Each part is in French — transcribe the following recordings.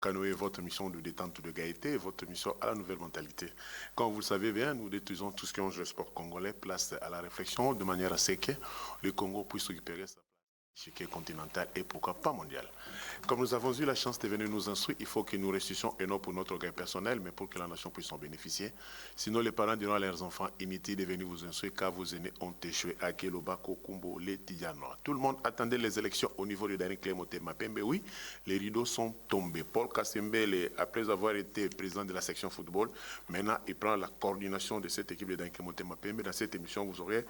Canoë, votre mission de détente, de gaieté, votre mission à la nouvelle mentalité. Comme vous le savez bien, nous détruisons tout ce qui est le sport congolais, place à la réflexion de manière à ce que le Congo puisse récupérer sa place échiquier continental et pourquoi pas mondial. Comme nous avons eu la chance de venir nous instruire, il faut que nous ressuscions et non pour notre gain personnel, mais pour que la nation puisse en bénéficier. Sinon, les parents diront à leurs enfants, inutiles de venir vous instruire car vos aînés ont échoué à Kelobako, Kumbo, les Tidjanois. Tout le monde attendait les élections au niveau de Dani Clémoté Mapembe. Oui, les rideaux sont tombés. Paul Kassembele, après avoir été président de la section football, maintenant il prend la coordination de cette équipe de Dani Clémoté Mapembe. Dans cette émission, vous aurez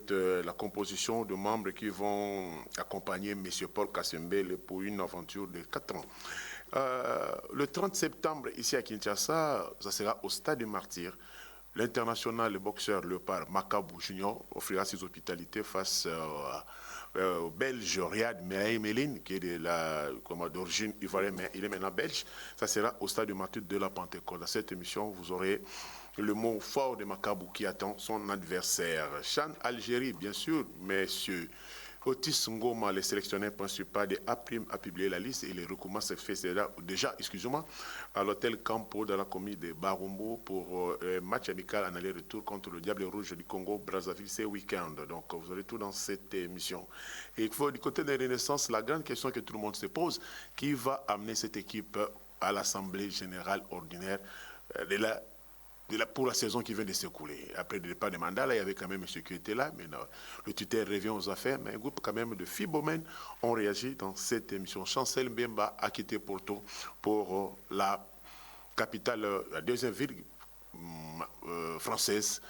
la composition de membres qui vont accompagner M. Paul Kassembele pour une aventure de 4 ans. Le 30 septembre, ici à Kinshasa, ça sera au Stade des Martyrs. L'international, le boxeur Léopard Makabou Junior offrira ses hospitalités face au Belge Riyad Meline, qui est d'origine ivoirienne, mais il est maintenant belge. Ça sera au Stade des Martyrs de la Pentecôte. Dans cette émission, vous aurez le mot fort de Makabou qui attend son adversaire. Chan Algérie, bien sûr, messieurs. Otis Ngoma, le sélectionneur principal de APRIM, a publié la liste et les recours se fait déjà, à l'hôtel Campo dans la commune de Barumbo pour un match amical en aller-retour contre le Diable Rouge du Congo, Brazzaville, ce week-end. Donc, vous aurez tout dans cette émission. Et il faut, du côté de la Renaissance, la grande question que tout le monde se pose, qui va amener cette équipe à l'Assemblée générale ordinaire pour la saison qui vient de s'écouler. Après le départ de Mandala, il y avait quand même M. qui était là, mais non, le tuteur revient aux affaires, mais un groupe quand même de Fibomènes ont réagi dans cette émission. Chancel Mbemba a quitté Porto pour la capitale, la deuxième ville française,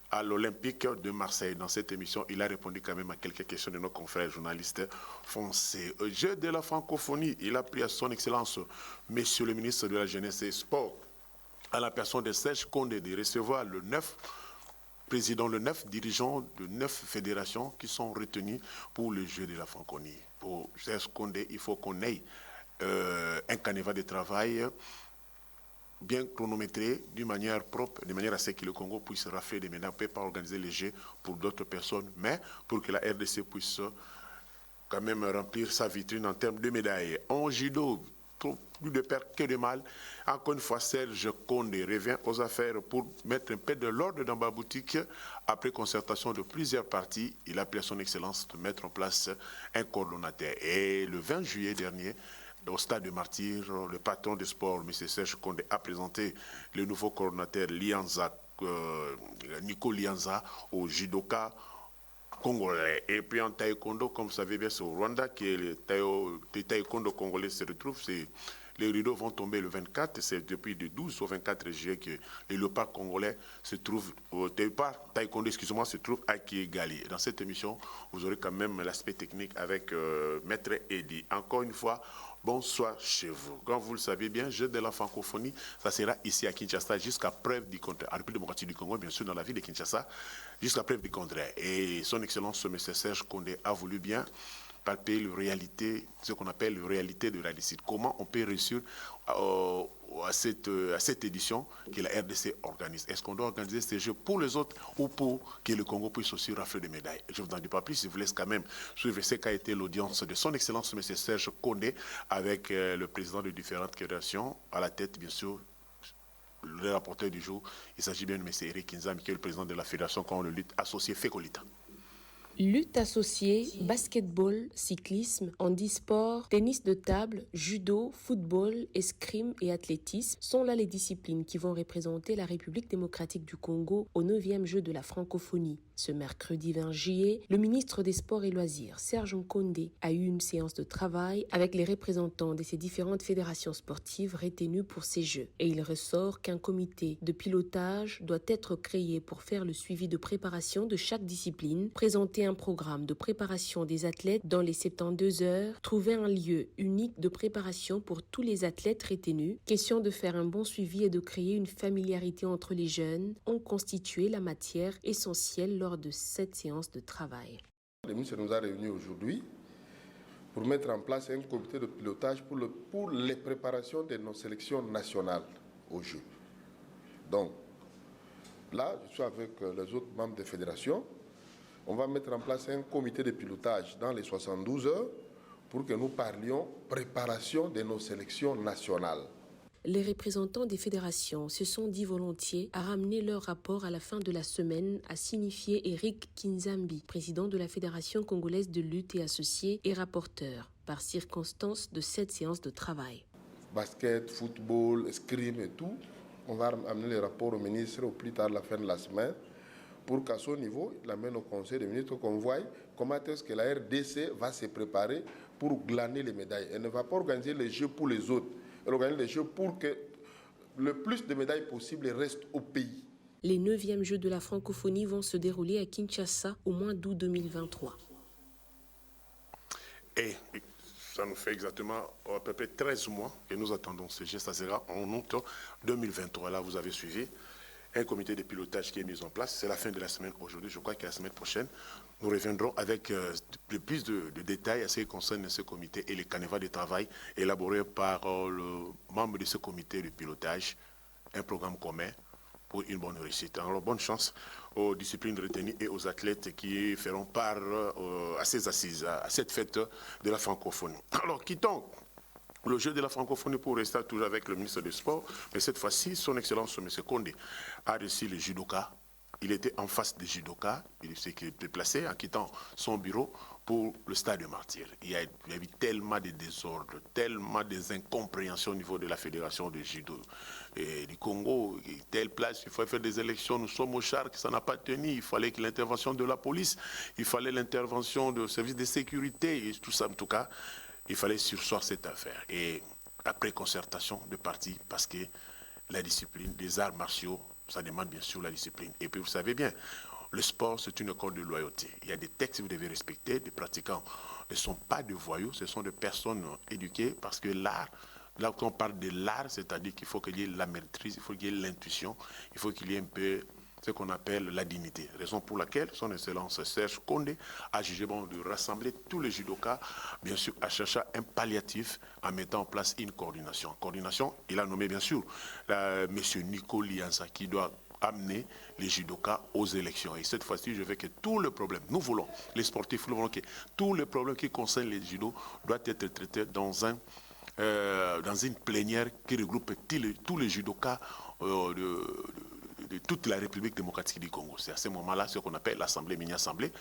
à l'Olympique de Marseille. Dans cette émission, il a répondu quand même à quelques questions de nos confrères journalistes français. Jeu de la francophonie, il a pris à son excellence, Monsieur le ministre de la Jeunesse et Sport, à la personne de Serge Condé, de recevoir le 9 dirigeants de 9 fédérations qui sont retenus pour le jeu de la francophonie. Pour Serge Condé, il faut qu'on ait un canevas de travail bien chronométré, d'une manière propre, de manière à ce que le Congo puisse rafler des médailles. On ne peut pas organiser les jeux pour d'autres personnes, mais pour que la RDC puisse quand même remplir sa vitrine en termes de médailles. En judo, plus de perte que de mal. Encore une fois, Serge Condé revient aux affaires pour mettre un peu de l'ordre dans ma boutique. Après concertation de plusieurs parties, il a pris à son excellence de mettre en place un coordonnateur. Et le 20 juillet dernier, au Stade de Martyrs, le patron de sport, M. Serge Condé, a présenté le nouveau coordonnateur Nico Lianza au judoka congolais. Et puis en taekwondo, comme vous savez bien, c'est au Rwanda que le taekwondo congolais se retrouve. Les rideaux vont tomber le 24, c'est depuis le 12 au 24 juillet que le léopard congolais se trouve, taekwondo, excusez-moi, se trouve à Kigali. Dans cette émission, vous aurez quand même l'aspect technique avec Maître Eddy. Encore une fois, bonsoir chez vous. Comme vous le savez bien, jeu de la francophonie, ça sera ici à Kinshasa jusqu'à preuve du contraire. En République démocratique du Congo, bien sûr, dans la ville de Kinshasa, jusqu'à preuve du contraire. Et son excellence, M. Serge Condé, a voulu bien palper la réalité, ce qu'on appelle la réalité de la réussite. Comment on peut réussir à cette édition que la RDC organise. Est-ce qu'on doit organiser ces jeux pour les autres ou pour que le Congo puisse aussi rafler des médailles? Je ne vous en dis pas plus, je vous laisse quand même suivre ce qu'a été l'audience de son excellence, M. Serge Condé, avec le président de différentes fédérations, à la tête, bien sûr, le rapporteur du jour. Il s'agit bien de M. Eric Kinzam, qui est le président de la fédération quand on le lutte associé Fécolita. Lutte associée, basketball, cyclisme, handisport, tennis de table, judo, football, escrime et athlétisme sont là les disciplines qui vont représenter la République démocratique du Congo au 9e jeu de la francophonie. Ce mercredi 20 juillet, le ministre des Sports et Loisirs, Serge Nkondé, a eu une séance de travail avec les représentants de ces différentes fédérations sportives retenues pour ces jeux. Et il ressort qu'un comité de pilotage doit être créé pour faire le suivi de préparation de chaque discipline, présenter un programme de préparation des athlètes dans les 72 heures, trouver un lieu unique de préparation pour tous les athlètes retenus, question de faire un bon suivi et de créer une familiarité entre les jeunes, ont constitué la matière essentielle lors de cette séance de travail. Le ministre nous a réunis aujourd'hui pour mettre en place un comité de pilotage pour les préparations de nos sélections nationales aux Jeux. Donc, là, je suis avec les autres membres des fédérations. On va mettre en place un comité de pilotage dans les 72 heures pour que nous parlions préparation de nos sélections nationales. Les représentants des fédérations se sont dit volontiers à ramener leur rapport à la fin de la semaine, a signifié Eric Kinzambi, président de la Fédération congolaise de lutte et associé et rapporteur, par circonstance de cette séance de travail. Basket, football, escrime et tout, on va amener les rapports au ministre au plus tard la fin de la semaine pour qu'à son niveau, il amène au Conseil des ministres qu'on voie comment est-ce que la RDC va se préparer pour glaner les médailles. Elle ne va pas organiser les Jeux pour les autres. Elle organise les Jeux pour que le plus de médailles possible restent au pays. Les 9e Jeux de la francophonie vont se dérouler à Kinshasa au mois d'août 2023. Et ça nous fait exactement à peu près 13 mois que nous attendons ce geste. Ça sera en août 2023. Là, vous avez suivi un comité de pilotage qui est mis en place. C'est la fin de la semaine aujourd'hui. Je crois que la semaine prochaine, nous reviendrons avec plus de détails à ce qui concerne ce comité et les canevas de travail élaborés par le membre de ce comité de pilotage, un programme commun pour une bonne réussite. Alors, bonne chance aux disciplines retenues et aux athlètes qui feront part à ces assises, à cette fête de la francophonie. Alors, quittons le jeu de la francophonie pour rester toujours avec le ministre des Sports, mais cette fois-ci, son Excellence M. Condé a reçu les judokas. Il était en face des judokas, il s'est déplacé en quittant son bureau pour le stade de Martyrs. Il y a eu tellement de désordres, tellement des incompréhensions au niveau de la fédération de judo et du Congo. Telle place, il faut faire des élections, nous sommes au char, ça n'a pas tenu. Il fallait que l'intervention de la police, il fallait l'intervention du service de sécurité, et tout ça en tout cas. Il fallait surseoir cette affaire. Et après concertation de partis, parce que la discipline des arts martiaux, ça demande bien sûr la discipline. Et puis vous savez bien, le sport, c'est une école de loyauté. Il y a des textes que vous devez respecter. Les pratiquants ne sont pas des voyous, ce sont des personnes éduquées, parce que l'art, là quand on parle de l'art, c'est-à-dire qu'il faut qu'il y ait la maîtrise, il faut qu'il y ait l'intuition, il faut qu'il y ait un peu ce qu'on appelle la dignité. Raison pour laquelle son Excellence Serge Condé a jugé bon de rassembler tous les judokas, bien sûr, à chercher un palliatif en mettant en place une coordination. Coordination, il a nommé bien sûr M. Nico Lianza qui doit amener les judokas aux élections. Et cette fois-ci, je veux que tous les problèmes, nous voulons, les sportifs, nous voulons que tous les problèmes qui concernent les judo doivent être traités dans une plénière qui regroupe tous les judokas de toute la République démocratique du Congo. C'est à ce moment-là ce qu'on appelle l'Assemblée, mini-assemblée.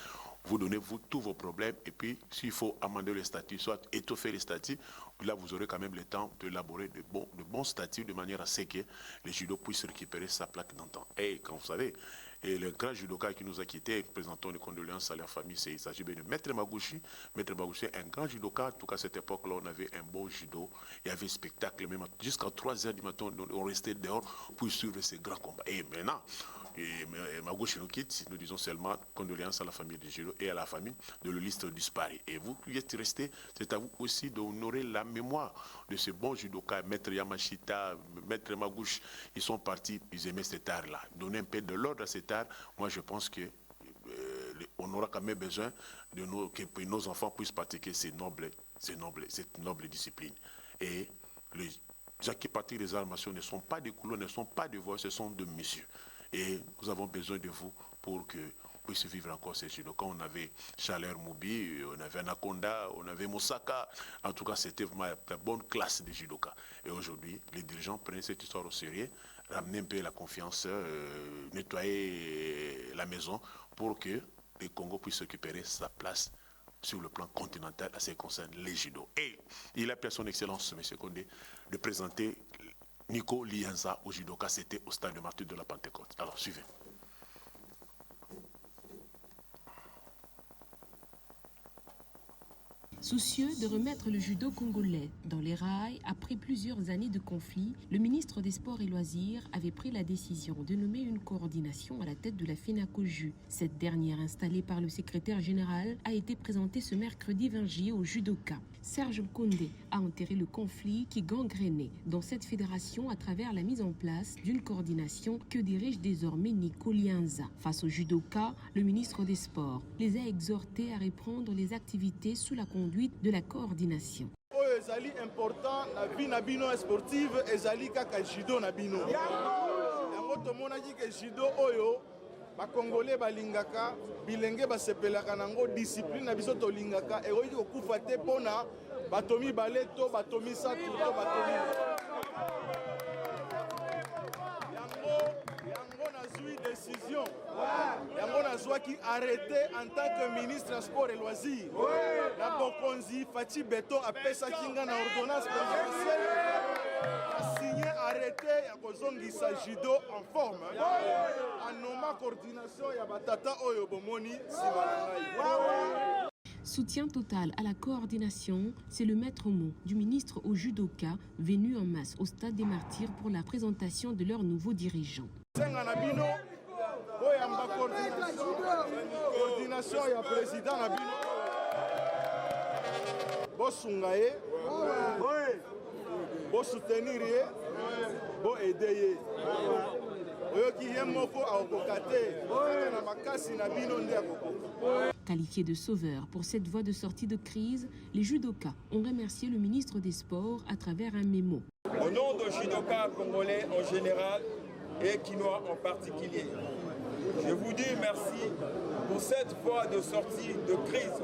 Vous donnez tous vos problèmes et puis s'il faut amender les statuts, soit étoffer les statuts, là vous aurez quand même le temps d'élaborer de bons statuts de manière à ce que les judo puissent récupérer sa plaque d'antan. Et quand vous savez, et le grand judoka qui nous a quittés, présentons les condoléances à leur famille, il s'agit bien de Maître Magouchi. Maître Magouchi est un grand judoka. En tout cas, à cette époque-là, on avait un beau judo. Il y avait un spectacle, même jusqu'à 3 heures du matin, on restait dehors pour suivre ces grands combats. Et maintenant, Magouchi nous quitte, nous disons seulement condoléances à la famille du judo et à la famille de le liste disparu. Et vous qui êtes restés, c'est à vous aussi d'honorer la mémoire de ce bon judoka, Maître Yamashita, Maître Magouchi. Ils sont partis, ils aimaient cet art-là. Donner un peu de l'ordre à cet art, moi je pense que on aura quand même besoin que nos enfants puissent pratiquer cette noble discipline. Et les gens qui pratiquent les arts martiaux ne sont pas des couleurs, ne sont pas des voix, ce sont de messieurs. Et nous avons besoin de vous pour que puisse vivre encore ces judo. Quand on avait Chaleur Moubi, on avait Anaconda, on avait Mosaka. En tout cas, c'était vraiment la bonne classe de judoka. Et aujourd'hui, les dirigeants prennent cette histoire au sérieux, ramener un peu la confiance, nettoyer la maison pour que le Congo puisse récupérer sa place sur le plan continental à ce qui concerne les judo. Et il a pris son Excellence, M. Condé, de présenter Nico Lianza au judoka. C'était au stade de Martyrs de la Pentecôte. Alors, suivez. Soucieux de remettre le judo congolais dans les rails, après plusieurs années de conflit, le ministre des Sports et Loisirs avait pris la décision de nommer une coordination à la tête de la FENACOJU. Cette dernière, installée par le secrétaire général, a été présentée ce mercredi 20 juillet au judoka. Serge Condé a enterré le conflit qui gangrénait dans cette fédération à travers la mise en place d'une coordination que dirige désormais Nico Lianza. Face au judoka, le ministre des Sports les a exhortés à reprendre les activités sous la conduite de la coordination. Ezali important na vie na bino sportive ezali kaka judo na bino. Yango tomonaki ke judo oyo bakongolais balingaka bilenge basepelaka nango discipline na biso tolingaka ekoki kokufa te mpona bato mibale to bato misato to bato yango nazwi décision yango nazwaki arrêté en tant que ministre ya sport et loisir na bokonzi Faci Beto apesaki nga na ordonnance présidentielle signé arrêté ya kozongisa judo en forme anoma coordination ya batata oyo bomoni nsima na ngai. Soutien total à la coordination, c'est le maître mot du ministre au judoka venu en masse au stade des Martyrs pour la présentation de leurs nouveaux dirigeants. Coordination ya président na bino bosunga ye bosoutenir ye boaide ye oyoki ye moko akokoka te na makasi na bino nde akokoka. Qualifiés de sauveurs pour cette voie de sortie de crise, les judokas ont remercié le ministre des Sports à travers un mémo. Au nom des judokas congolais en général et quinois en particulier, je vous dis merci pour cette voie de sortie de crise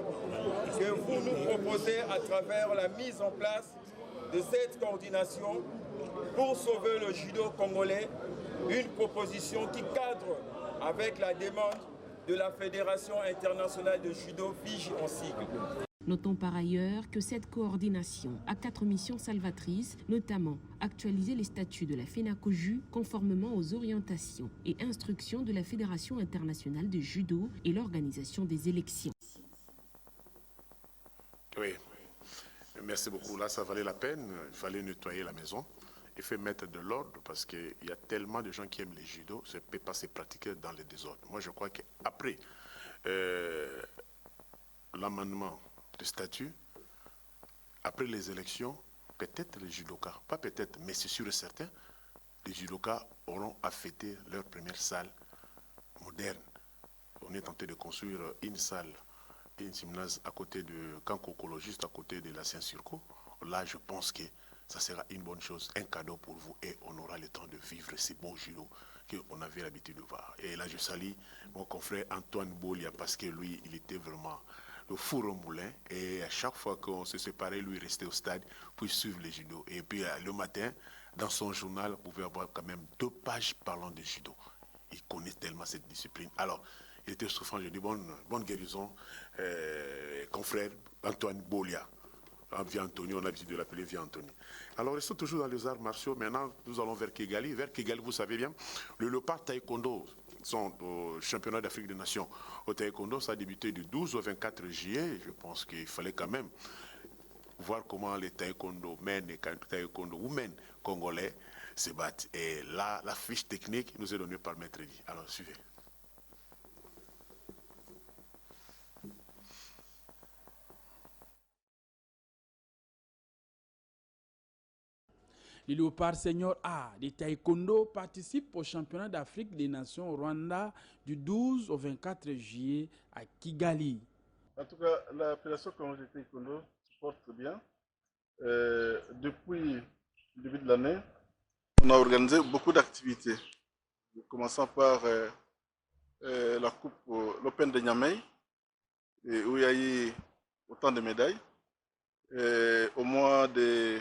que vous nous proposez à travers la mise en place de cette coordination pour sauver le judo congolais, une proposition qui cadre avec la demande de la Fédération internationale de judo FIJ en sigle. Notons par ailleurs que cette coordination a 4 missions salvatrices, notamment actualiser les statuts de la FENACOJU conformément aux orientations et instructions de la Fédération internationale de judo et l'organisation des élections. Oui, merci beaucoup. Là, ça valait la peine. Il fallait nettoyer la maison et faire mettre de l'ordre parce qu'il y a tellement de gens qui aiment les judo, ça ne peut pas se pratiquer dans le désordre. Moi, je crois qu'après l'amendement de statut, après les élections, peut-être les judokas, pas peut-être, mais c'est sûr et certain, les judokas auront à fêter leur première salle moderne. On est tenté de construire une salle, une gymnase à côté de Kankokolo, juste à côté de la Saint-Circo. Là, je pense que ça sera une bonne chose, un cadeau pour vous et on aura le temps de vivre ces bons judo qu'on avait l'habitude de voir. Et là, je salue mon confrère Antoine Bolia parce que lui, il était vraiment le four au moulin et à chaque fois qu'on se séparait, lui restait au stade pour suivre les judo. Et puis le matin, dans son journal, vous pouvez avoir quand même 2 pages parlant de judo. Il connaît tellement cette discipline. Alors, il était souffrant, je dis bonne guérison, confrère Antoine Bolia. Via Anthony, on a l'habitude de l'appeler Via Anthony. Alors, restons toujours dans les arts martiaux. Maintenant, nous allons vers Kigali. Vers Kigali, vous savez bien, le Léopard Taekwondo sont au championnat d'Afrique des Nations. Au Taekwondo, ça a débuté du 12 au 24 juillet. Je pense qu'il fallait quand même voir comment les Taekwondo men et Taekwondo women congolais se battent. Et là, la fiche technique nous est donnée par Maître Di. Alors, suivez. Le Léopard Senior A de Taekwondo participe au championnat d'Afrique des Nations au Rwanda du 12 au 24 juillet à Kigali. En tout cas, la Fédération congolaise de Taekwondo se porte bien. Depuis le début de l'année, on a organisé beaucoup d'activités, commençant par la coupe, l'Open de Niamey, où il y a eu autant de médailles. Au mois de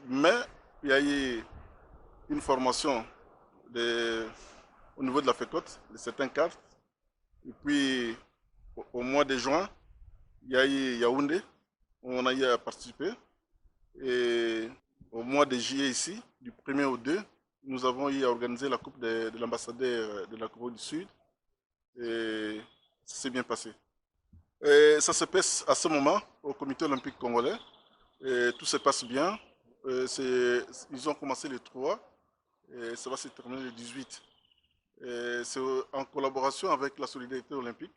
mai, il y a eu une formation au niveau de la FECOT, de certaines cartes. Et puis, au mois de juin, il y a eu Yaoundé, où on a eu à participer. Et au mois de juillet ici, du 1er au 2, nous avons eu à organiser la coupe de l'ambassadeur de la Corée du Sud. Et ça s'est bien passé. Et ça se passe à ce moment au comité olympique congolais. Et tout se passe bien. Ils ont commencé le 3 et ça va se terminer le 18. C'est en collaboration avec la solidarité olympique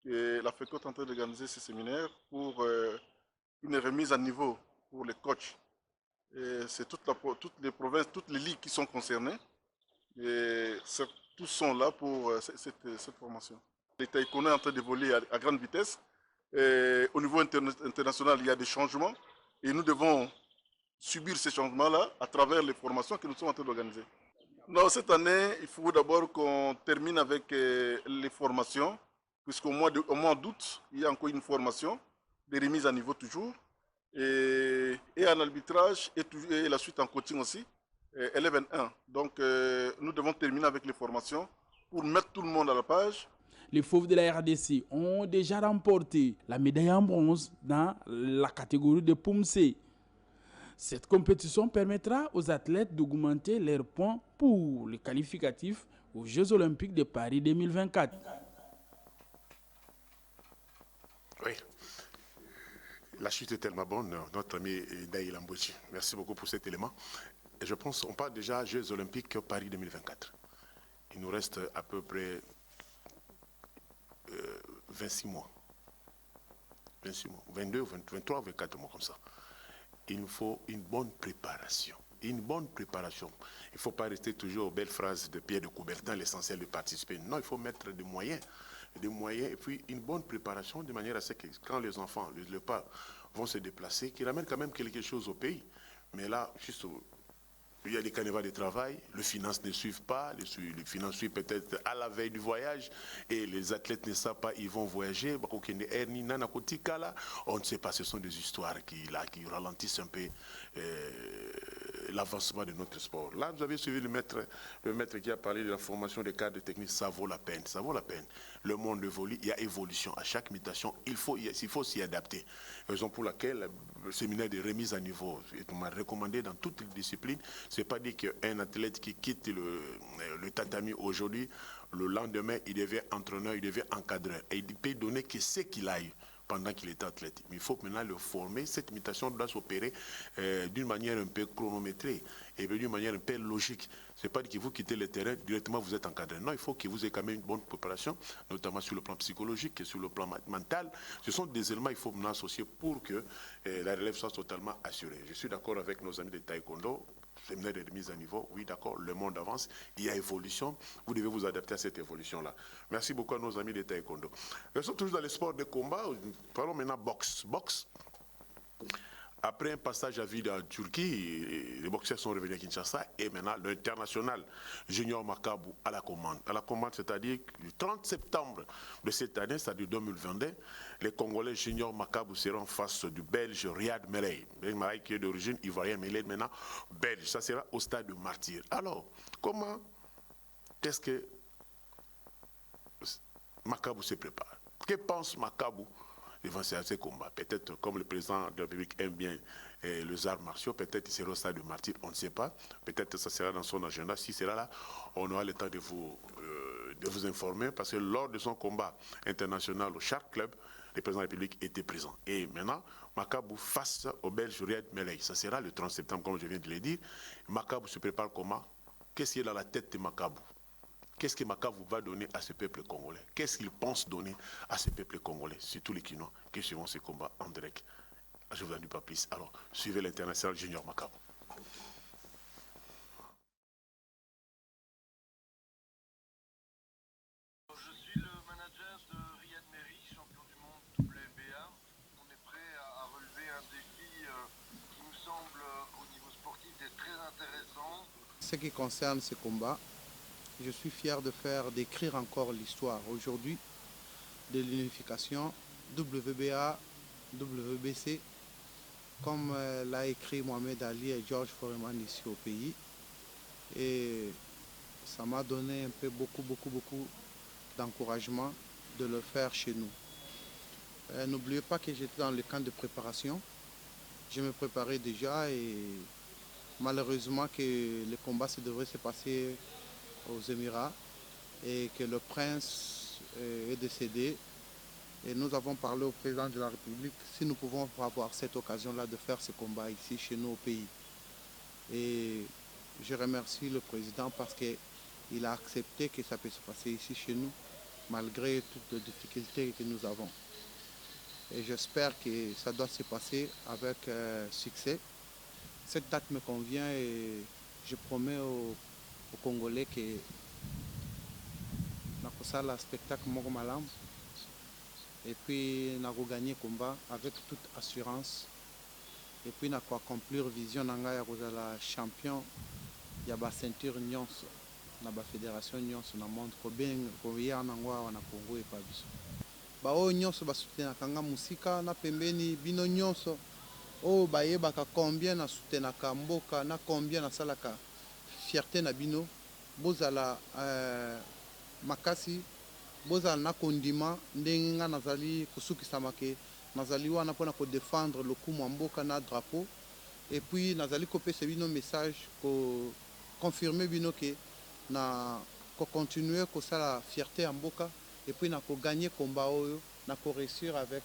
que la FECOT est en train d'organiser ces séminaires pour une remise à niveau pour les coachs. C'est toutes les provinces, toutes les ligues qui sont concernées. Et tous sont là pour cette formation. Le taekwondo est en train d'évoluer à grande vitesse. Et au niveau international, il y a des changements. Et nous devons subir ces changements-là à travers les formations que nous sommes en train d'organiser. Non, cette année, il faut d'abord qu'on termine avec les formations, puisqu'au mois d'août, il y a encore une formation, des remises à niveau toujours, et en arbitrage, et la suite en coaching aussi, Eleven 1. Donc, nous devons terminer avec les formations pour mettre tout le monde à la page. Les Fauves de la RDC ont déjà remporté la médaille en bronze dans la catégorie de Poumsé. Cette compétition permettra aux athlètes d'augmenter leurs points pour les qualificatifs aux Jeux Olympiques de Paris 2024. Oui. La chute est tellement bonne, notre ami Daï Lambouchi. Merci beaucoup pour cet élément. Et je pense qu'on parle déjà Jeux Olympiques Paris 2024. Il nous reste à peu près 26 mois. 26 mois, 22, 23, 24 mois comme ça. Il nous faut une bonne préparation. Une bonne préparation. Il ne faut pas rester toujours aux belles phrases de Pierre de Coubertin, l'essentiel de participer. Non, il faut mettre des moyens et puis une bonne préparation de manière à ce que quand les enfants, les parents vont se déplacer, qu'ils ramènent quand même quelque chose au pays. Mais là, juste il y a des canevas de travail, les finances ne suivent pas, les finances suivent peut-être à la veille du voyage et les athlètes ne savent pas, ils vont voyager. On ne sait pas, ce sont des histoires qui ralentissent un peu l'avancement de notre sport. Là, vous avez suivi le maître qui a parlé de la formation des cadres techniques, ça vaut la peine, ça vaut la peine. Le monde évolue, il y a évolution. À chaque mutation, il faut s'y adapter. Raison pour laquelle le séminaire de remise à niveau m'a recommandé dans toutes les disciplines. C'est pas dit qu'un athlète qui quitte le tatami aujourd'hui, le lendemain, il devient entraîneur, il devient encadreur. Et il peut donner que ce qu'il a eu pendant qu'il était athlète. Mais il faut maintenant le former. Cette mutation doit s'opérer d'une manière un peu chronométrée et d'une manière un peu logique. Ce n'est pas que vous quittez le terrain, directement vous êtes encadré. Non, il faut que vous ayez quand même une bonne préparation, notamment sur le plan psychologique et sur le plan mental. Ce sont des éléments qu'il faut maintenant associer pour que la relève soit totalement assurée. Je suis d'accord avec nos amis de Taekwondo. Séminaire de remise à niveau, oui d'accord, le monde avance, il y a évolution, vous devez vous adapter à cette évolution-là. Merci beaucoup à nos amis de Taekwondo. Nous sommes toujours dans les sports de combat, parlons maintenant boxe. Après un passage à vide en Turquie, les boxeurs sont revenus à Kinshasa et maintenant l'international Junior Makabu à la commande. À la commande, c'est-à-dire le 30 septembre de cette année, c'est-à-dire 2022, les Congolais Junior Makabu seront face du Belge Riyad Merey. Merey qui est d'origine ivoirienne, mais il est maintenant belge. Ça sera au stade de Martyr. Alors, qu'est-ce que Makabu se prépare? Que pense Makabu devant ces combats? Peut-être comme le président de la République aime bien les arts martiaux, peut-être il sera au stade de Martyr, on ne sait pas. Peut-être ça sera dans son agenda. Si c'est là, on aura le temps de vous informer, parce que lors de son combat international au Shark Club, le président de la République était présent. Et maintenant, Makabu face au Belge Riyad Merey. Ça sera le 30 septembre, comme je viens de le dire. Makabu se prépare comment? Qu'est-ce qui est dans la tête de Makabu? Qu'est-ce que Makabu va donner à ce peuple congolais? Qu'est-ce qu'il pense donner à ce peuple congolais? Surtout les Kinois qui suivront ce combat en direct. Je ne vous en dis pas plus. Alors, suivez l'international Junior Makabu. Je suis le manager de Riyad Merey, champion du monde WBA. On est prêt à relever un défi qui nous semble au niveau sportif être très intéressant. Ce qui concerne ce combat, je suis fier d'écrire encore l'histoire aujourd'hui de l'unification WBA, WBC, comme l'a écrit Mohamed Ali et George Foreman ici au pays. Et ça m'a donné un peu beaucoup d'encouragement de le faire chez nous. N'oubliez pas que j'étais dans le camp de préparation. Je me préparais déjà et malheureusement que le combat devrait se passer aux Émirats et que le prince est décédé. Et nous avons parlé au président de la République si nous pouvons avoir cette occasion-là de faire ce combat ici chez nous au pays. Et je remercie le président parce qu'il a accepté que ça peut se passer ici chez nous malgré toutes les difficultés que nous avons. Et j'espère que ça doit se passer avec succès. Cette date me convient et je promets aux Congolais que nous allons spectacle Mogomalam et puis nous allons gagner le combat avec toute assurance et puis nous allons accomplir la vision de la champion ya ceinture nyonso na fédération nyonso na monde koya nango awa na Congo epa biso baoyo nyonso basutenaka nga musika na pembeni bino nyonso oyo bayebaka combien na sutenaka mboka na combien nasalaka fierté na bino bozala makasi bozala na kondima ndenge nga nazali kosukisama ke nazali wana mpona kodefendre lokumu ya mboka na drapeau et puis nazali kopesa bino message confirmer bino ke na continuer kosala fierté ya mboka et puis na gagner combat oyo na réussir avec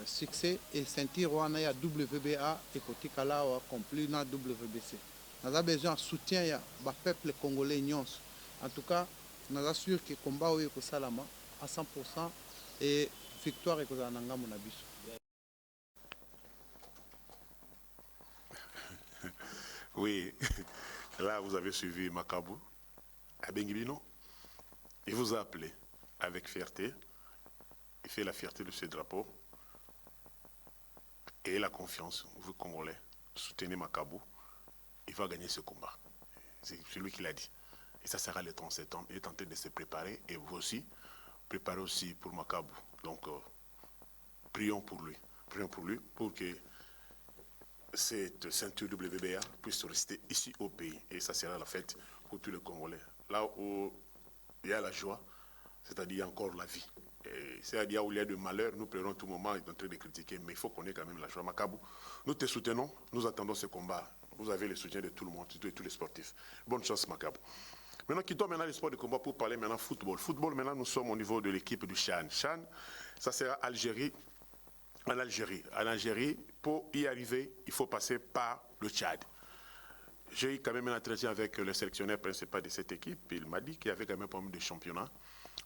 succès et ceinture wana ya WBA et kotikala wa complet na WBC. Naza besoin de soutien ya ba peuple congolais nyonso. En tout cas, naza sûr que combat oyo kosalama à 100% et victoire ekozala na ngambo na biso. Oui, là vous avez suivi Makabu. Abengibino, il vous a appelé avec fierté. Il fait la fierté de ce drapeau. Et la confiance, vous Congolais, soutenez Makabu. Il va gagner ce combat. C'est celui qui l'a dit. Et ça sera le 30 septembre. Il est en train de se préparer. Et vous aussi, préparez aussi pour Makabu. Donc, prions pour lui. Prions pour lui pour que cette ceinture WBA puisse rester ici au pays. Et ça sera la fête pour tous les Congolais. Là où il y a la joie, c'est-à-dire encore la vie. C'est-à-dire où il y a de malheur, nous prenons tout moment et en train de critiquer, mais il faut qu'on ait quand même la joie. Makabu, nous te soutenons, nous attendons ce combat. Vous avez le soutien de tout le monde, de tous les sportifs. Bonne chance, Makabu. Maintenant, quittons maintenant le sport de combat pour parler maintenant football. Football, maintenant, nous sommes au niveau de l'équipe du Chan. Chan, ça sera Algérie. En Algérie. En Algérie, pour y arriver, il faut passer par le Tchad. J'ai eu quand même un entretien avec le sélectionneur principal de cette équipe. Il m'a dit qu'il y avait quand même pas mal de championnats.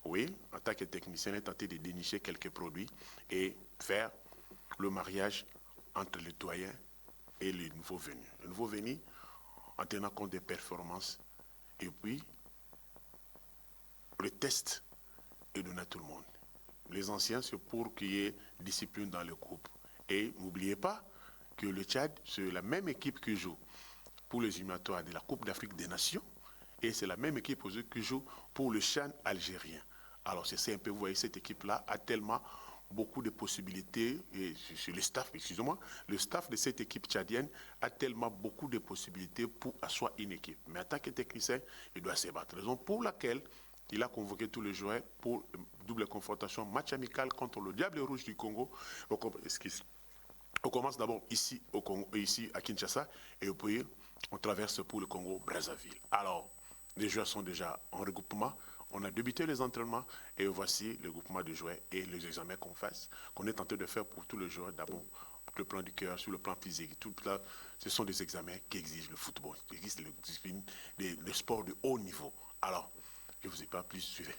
Oui, en tant que technicien, il a tenté de dénicher quelques produits et faire le mariage entre les doyens et les nouveaux venus. Les nouveaux venus, en tenant compte des performances, et puis le test est donné à tout le monde. Les anciens, c'est pour qu'il y ait discipline dans le groupe. Et n'oubliez pas que le Tchad, c'est la même équipe qui joue pour les éliminatoires de la Coupe d'Afrique des Nations, et c'est la même équipe qui joue pour le Chan algérien. Alors c'est un peu, vous voyez, cette équipe-là a tellement beaucoup de possibilités, et le staff, excusez-moi, le staff de cette équipe tchadienne a tellement beaucoup de possibilités pour asseoir une équipe. Mais en tant que technicien, il doit se battre. Raison pour laquelle il a convoqué tous les joueurs pour double confrontation, match amical contre le Diable Rouge du Congo. On commence d'abord ici, au Congo, ici à Kinshasa, et puis on traverse pour le Congo-Brazzaville. Alors, les joueurs sont déjà en regroupement. On a débuté les entraînements et voici le groupement de joueurs et les examens qu'on est en train de faire pour tous les joueurs. D'abord, sur le plan du cœur, sur le plan physique, tout là, ce sont des examens qui exigent le football, qui exigent les disciplines, les sports de haut niveau. Alors, je ne vous ai pas plus suivi.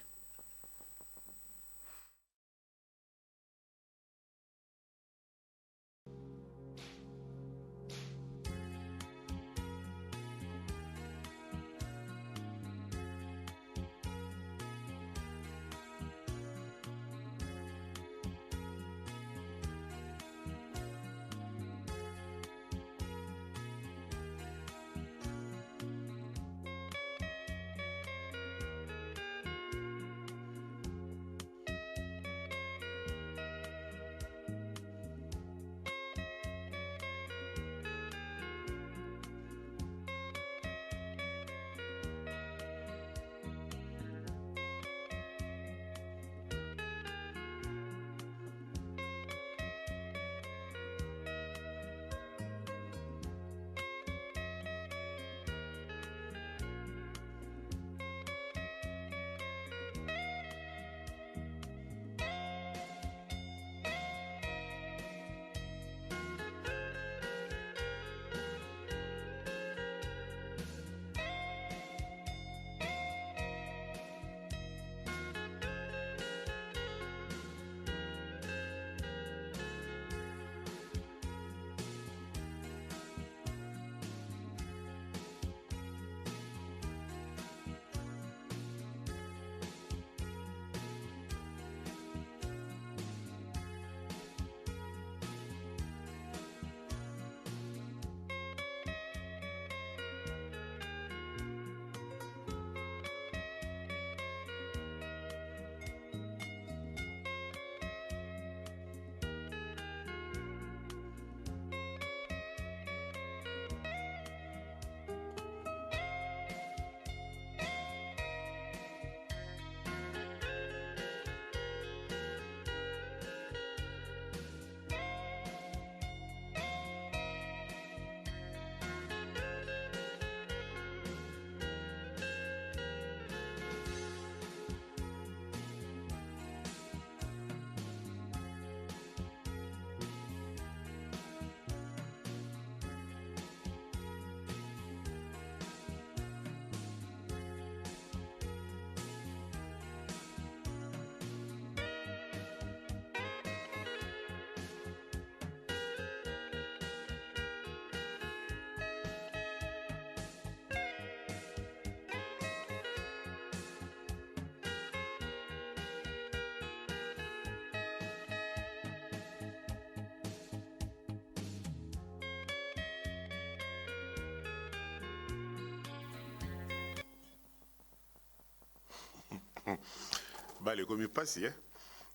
Bah, les commis passent, hein.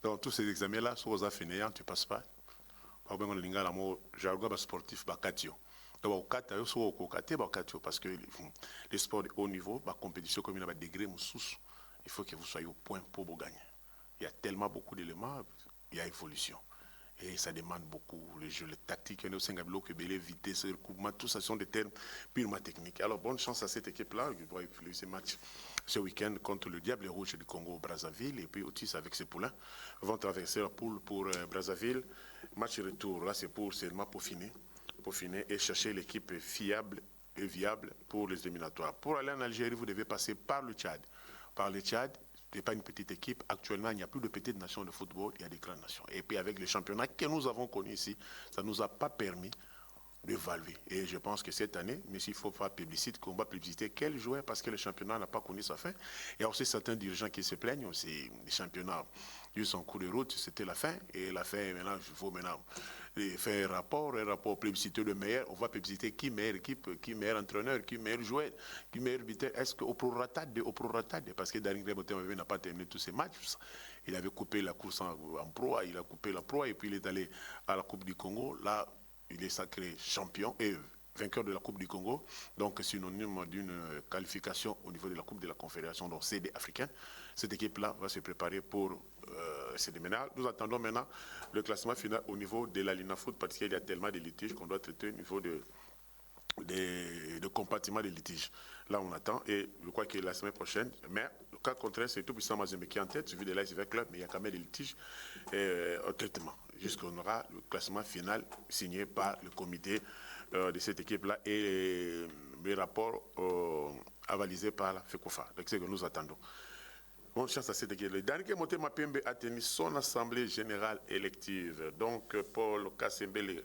Donc, tous ces examens-là, sont aux affinés, tu ne passes pas. Par exemple, on a un jargon sportif, bakatio. Donc, parce que les sports de haut niveau, la compétition comme il y a un degré, il faut que vous soyez au point pour vous gagner. Il y a tellement beaucoup d'éléments, il y a évolution. Et ça demande beaucoup, les jeux, les tactiques, les vitesse, le recoupement, tout ça sont des termes purement techniques. Alors, bonne chance à cette équipe-là, qui va évoluer ce match ce week-end contre le Diable Rouge du Congo-Brazzaville. Et puis, Otis avec ses poulains vont traverser la poule pour Brazzaville. Match retour, là, c'est seulement pour finir et chercher l'équipe fiable et viable pour les éliminatoires. Pour aller en Algérie, vous devez passer par le Tchad. Par le Tchad, ce n'est pas une petite équipe. Actuellement, il n'y a plus de petites nations de football, il y a des grandes nations. Et puis avec les championnats que nous avons connus ici, ça ne nous a pas permis de valuer. Et je pense que cette année, mais s'il faut faire publicité, qu'on va publiciter quel joueur, parce que le championnat n'a pas connu sa fin. Il y a aussi certains dirigeants qui se plaignent aussi. Les championnats eu son coup de route, c'était la fin. Et la fin, maintenant, il faut maintenant faire un rapport publicité de meilleur. On va publiciter qui meilleure équipe, qui meilleur entraîneur, qui meilleur joueur, qui meilleur buteur. Est-ce qu'au prorata, parce que Daring Motem n'a pas terminé tous ses matchs. Il avait coupé la course en proie, il a coupé la proie et puis il est allé à la Coupe du Congo. Là, il est sacré champion et vainqueur de la Coupe du Congo, donc synonyme d'une qualification au niveau de la Coupe de la Confédération, donc CD africain. Cette équipe-là va se préparer pour ces déménages. Nous attendons maintenant le classement final au niveau de la Linafoot parce qu'il y a tellement de litiges qu'on doit traiter au niveau de compartiments de litiges. Là, on attend et je crois que la semaine prochaine, mais le cas contraire, c'est tout puissant Mazembe qui est en tête, suivi de l'ASV Club, mais il y a quand même des litiges au traitement. Jusqu'on aura le classement final signé par le comité de cette équipe-là et les rapports avalisés par la FECOFA. Donc, c'est ce que nous attendons. Bonne chance à cette équipe. Le dernier Motema Pembe a tenu son assemblée générale élective. Donc, Paul Kassembele,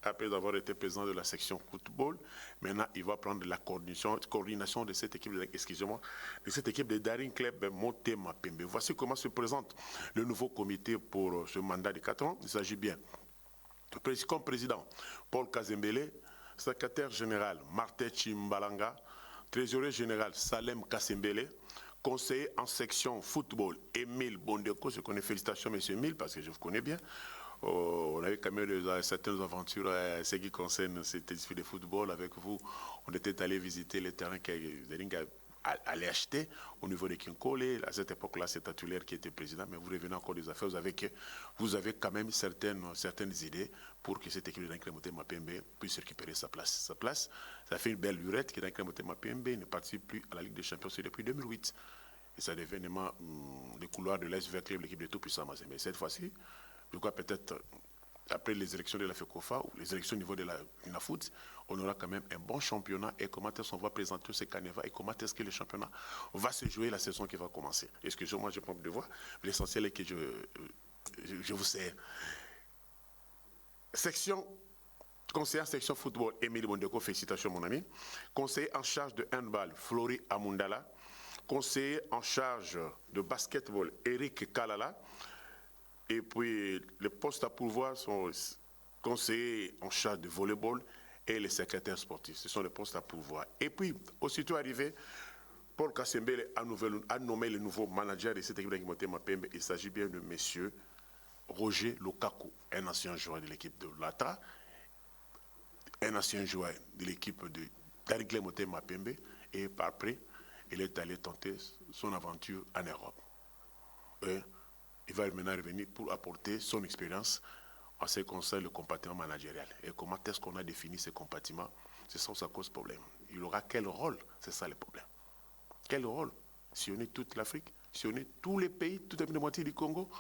après avoir été président de la section football, maintenant il va prendre la coordination de cette équipe, de cette équipe de Daring Club Motema Pembe. Voici comment se présente le nouveau comité pour ce mandat de 4 ans. Il s'agit bien, comme président, Paul Kazembele, secrétaire général, Martin Chimbalanga, trésorier général, Salem Kassembele, conseiller en section football, Émile Bondeko. Je connais, félicitations, monsieur Émile, parce que je vous connais bien. On avait quand même certaines aventures à ce qui concerne cet esprit de football avec vous. On était allé visiter les terrains que Daring allait acheter au niveau de Kinkole. À cette époque-là, c'est Tatulaire qui était président, mais vous revenez encore des affaires. Vous avez quand même certaines idées pour que cette équipe de Daring Motema Pembe puisse récupérer sa place. Sa place, ça fait une belle lurette que Daring Motema Pembe ne participe plus à la Ligue des Champions depuis 2008. Et ça devient vraiment le couloir de l'Est vers l'équipe de tout-puissant. Mais cette fois-ci, je crois peut-être, après les élections de la FECOFA ou les élections au niveau de la Linafoot, on aura quand même un bon championnat et comment est-ce qu'on va présenter ce carnaval et comment est-ce que le championnat va se jouer la saison qui va commencer. Excusez-moi, je prends de voix. L'essentiel est que je vous sers. Conseiller en section football, Émile Bondeko, félicitations mon ami. Conseiller en charge de handball, Flori Amundala. Conseiller en charge de basketball, Eric Kalala. Et puis, les postes à pourvoir sont conseillers en charge de volleyball et les secrétaires sportifs. Ce sont les postes à pourvoir. Et puis, aussitôt arrivé, Paul Kassembele a nommé le nouveau manager de cette équipe de Motema Pembe. Il s'agit bien de M. Roger Lukaku, un ancien joueur de l'équipe de l'ATA, un ancien joueur de l'équipe de Daring Motema Pembe. Et après, il est allé tenter son aventure en Europe. Il va maintenant revenir pour apporter son expérience en ce qui concerne le compartiment managérial. Et comment est-ce qu'on a défini ce compartiment? C'est ça où ça cause problème. Il aura quel rôle? C'est ça le problème. Quel rôle? Sillonner toute l'Afrique, sillonner tous les pays, toute la moitié du Congo,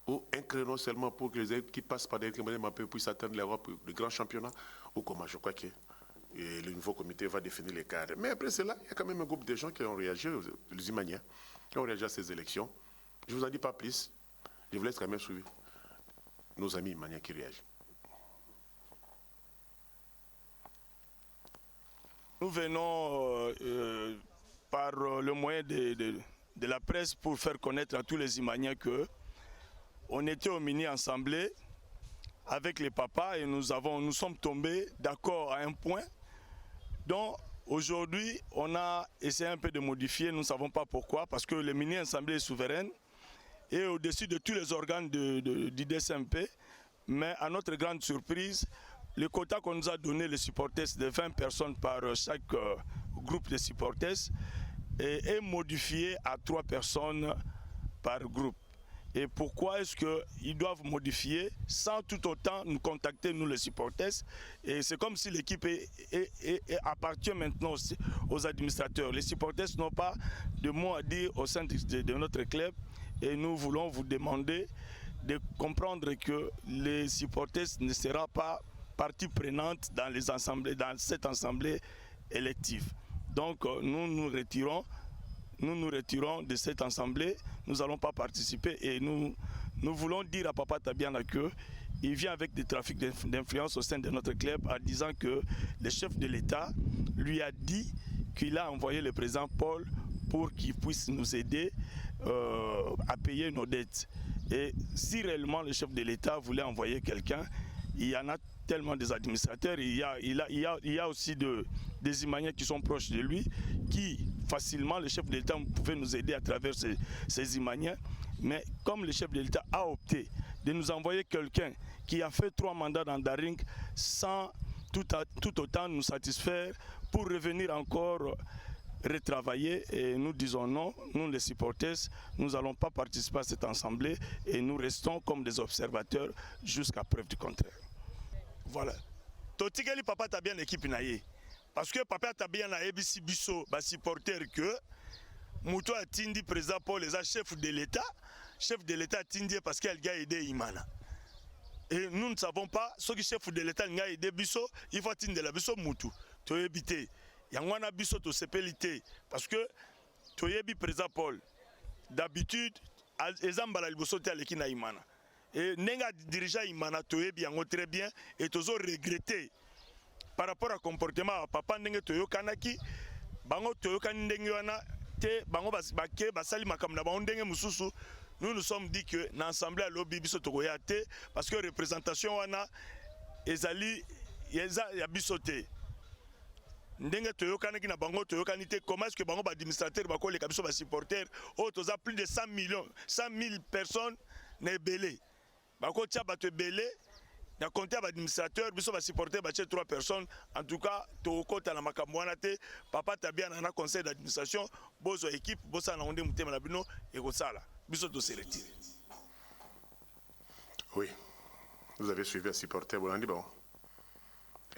ou un créneau seulement pour que les équipes qui passent par des équipes puissent atteindre l'Europe, le grand championnat, ou comment? Je crois que le nouveau comité va définir les cadres. Mais après cela, il y a quand même un groupe de gens qui ont réagi, les Imaniens, qui ont réagi à ces élections. Je ne vous en dis pas plus. Je vous laisse quand même suivre nos amis Imaniens qui réagissent. Nous venons par le moyen de la presse pour faire connaître à tous les Imaniens qu'on était au mini-assemblée avec les papas et nous sommes tombés d'accord à un point dont Aujourd'hui, on a essayé un peu de modifier, nous ne savons pas pourquoi, parce que le mini-assemblée est souveraine et au-dessus de tous les organes du DSMP. Mais à notre grande surprise, le quota qu'on nous a donné, les supporters, de 20 personnes par chaque groupe de supporters, est modifié à 3 personnes par groupe. Et pourquoi est-ce qu'ils doivent modifier sans tout autant nous contacter, nous les supporters? Et c'est comme si l'équipe appartient maintenant aux administrateurs. Les supporters n'ont pas de mots à dire au sein de notre club. Et nous voulons vous demander de comprendre que les supporters ne seront pas partie prenante dans cette assemblée élective. Donc nous nous retirons de cette assemblée, nous n'allons pas participer et nous voulons dire à Papa Tabiana qu'il vient avec des trafics d'influence au sein de notre club en disant que le chef de l'État lui a dit qu'il a envoyé le président Paul pour qu'il puisse nous aider à payer nos dettes. Et si réellement le chef de l'État voulait envoyer quelqu'un, il y en a tellement des administrateurs, il y a aussi des Imaniens qui sont proches de lui, qui facilement, le chef de l'État pouvait nous aider à travers ces Imaniens. Mais comme le chef de l'État a opté de nous envoyer quelqu'un qui a fait 3 mandats dans Daring sans tout autant nous satisfaire pour revenir encore retravailler, et nous disons non, nous les supporters, nous n'allons pas participer à cette assemblée et nous restons comme des observateurs jusqu'à preuve du contraire. Voilà. Totikeli Papa Tabian l'équipe naïe. Parce que Papa Tabian a ABC Bisso, supporter que Mouto a tindi président Paul les chef de l'État a tindi parce qu'il a aidé Imana. Et nous ne savons pas, ce que chef de l'État a aidé Bisso, il faut tindi la Bisso Moutou. Tu as évité. Yangwana Bisso to sepelité. Parce que tu as aidé président Paul. D'habitude, Ezambala Liboso te aleki na Imana. Et nenga dirigeant Imana toye bien très bien et tozo regretté par rapport au comportement papa ndenge toyo kanaki bango toyo kan ndenge wana te bango basibake basali makamna bango ndenge mususu. Nous nous sommes dit que dans l'assemblée à lobby biso tokoya te parce que représentation wana ezali ya biso te ndenge toyo kanaki na bango toyo kanite. Comment est-ce que bango ba administrateur bako les biso ba supporters oh toza plus de 100 000 personnes ne belé. Bako tia bato belé na compté à l'administrateur biso ba supporter ba 3 personnes. En tout cas toko ta na makambo wana te. Papa Tabiana na conseil d'administration bozo équipe bosa na onde mutema na bino et ko sala biso to se retire. Oui, vous avez suivi un supporter Bolandi bon.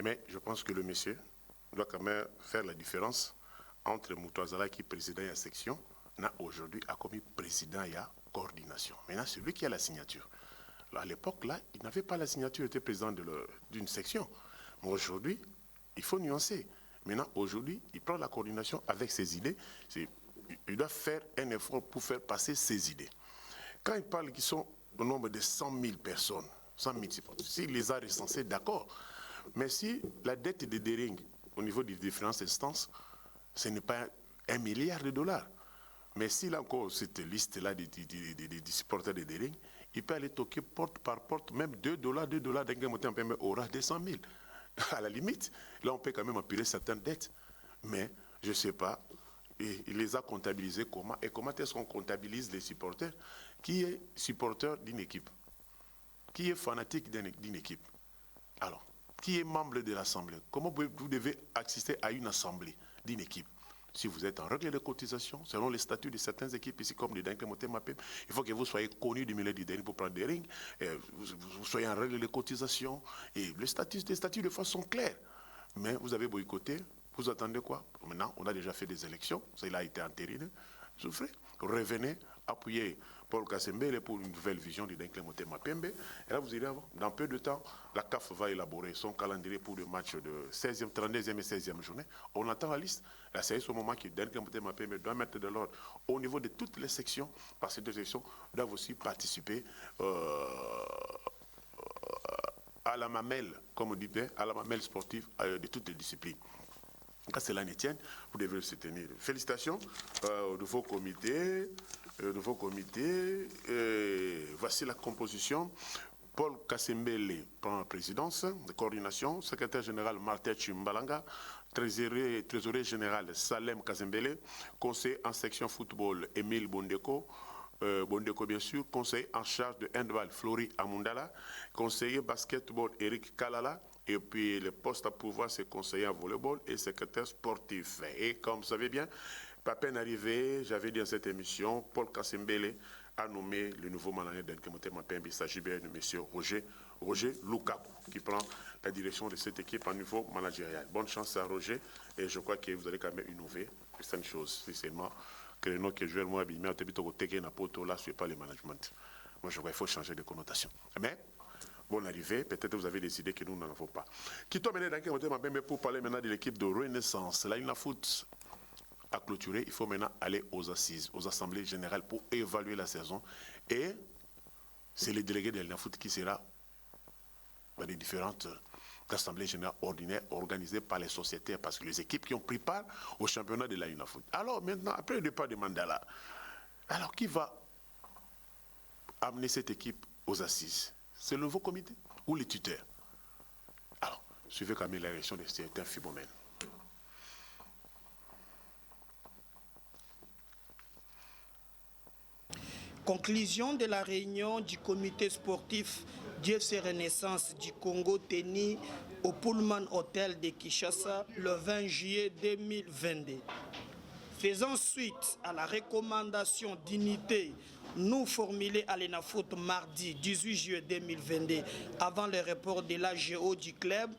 Mais je pense que le monsieur doit quand même faire la différence entre Moutouazala qui est président de la section n'a aujourd'hui a commis président et coordination. Maintenant celui qui a la signature. À l'époque, là, il n'avait pas la signature, il était président d'une section. Mais aujourd'hui, il faut nuancer. Maintenant, aujourd'hui, il prend la coordination avec ses idées. Il doit faire un effort pour faire passer ses idées. Quand il parle qu'ils sont au nombre de 100 000 personnes, 100 000 supporters, s'il les a recensés, d'accord. Mais si la dette de Daring, au niveau des différentes instances, ce n'est pas $1 milliard. Mais s'il a encore cette liste-là des supporters de Daring, il peut aller toquer porte par porte, même $2, d'un montant un peu aura 200 000. À la limite, là on peut quand même empiler certaines dettes. Mais je ne sais pas, il les a comptabilisés comment. Et comment est-ce qu'on comptabilise les supporters? Qui est supporter d'une équipe? Qui est fanatique d'une équipe? Alors, qui est membre de l'Assemblée? Comment vous devez assister à une assemblée d'une équipe? Si vous êtes en règle de cotisation, selon les statuts de certaines équipes ici, comme le Daring Moté Mapem, il faut que vous soyez connu du milieu du Daring pour prendre des rings, vous soyez en règle de cotisation, et les statuts de façon claire. Mais vous avez boycotté, vous attendez quoi? Maintenant, on a déjà fait des élections, cela a été entériné, souffrez, revenez, appuyez Paul Kassembele pour une nouvelle vision du Daring Moté Mapembe, et là vous irez avoir, dans peu de temps, la CAF va élaborer son calendrier pour le match de 16e, 32e et 16e journée. On attend la liste. Là, c'est ce moment que Daring Moté Mapembe doit mettre de l'ordre au niveau de toutes les sections, parce que ces deux sections doivent aussi participer à la mamelle, comme on dit bien, à la mamelle sportive de toutes les disciplines. Quand cela ne tient, vous devez se tenir. Félicitations au nouveau comité. Voici la composition. Paul Kassembele prend la présidence de coordination, secrétaire général Martin Chimbalanga, trésorier général Salem Kassembele, conseiller en section football Émile Bondeko, Bondeko bien sûr, conseiller en charge de handball Flori Amundala, conseiller basketball Eric Kalala, et puis le poste à pouvoir c'est conseiller en volleyball et secrétaire sportif. Et comme vous savez bien, pas peine arrivé, j'avais dit dans cette émission, Paul Kassembele a nommé le nouveau manager d'Enkemote Mapembe. Il s'agit bien de M. Roger Lukaku qui prend la direction de cette équipe à niveau managérial. Bonne chance à Roger et je crois que vous allez quand même innover certaines choses. C'est seulement que le nom que je vais moi abîmer à Tebito Teke Napoto là, ce n'est pas le management. Moi je crois qu'il faut changer de connotation. Mais bonne arrivée, peut-être vous avez des idées que nous n'en avons pas. Quittons maintenant d'Enkemote Mapembe pour parler maintenant de l'équipe de Renaissance. Là, il a foot à clôturer, il faut maintenant aller aux assises, aux assemblées générales pour évaluer la saison. Et c'est le délégué de l'INAFOOT qui sera dans les différentes assemblées générales ordinaires organisées par les sociétaires, parce que les équipes qui ont pris part au championnat de la UNAFOOT. Alors maintenant, après le départ de Mandala, alors qui va amener cette équipe aux assises? C'est le nouveau comité ou les tuteurs? Alors, suivez quand même la réaction de certains Fibomènes. Conclusion de la réunion du comité sportif d'UFC Renaissance du Congo tenue au Pullman Hotel de Kinshasa le 20 juillet 2022. Faisant suite à la recommandation d'unité nous formulée à l'ENAFOOT mardi 18 juillet 2022 avant le report de l'AGO du club,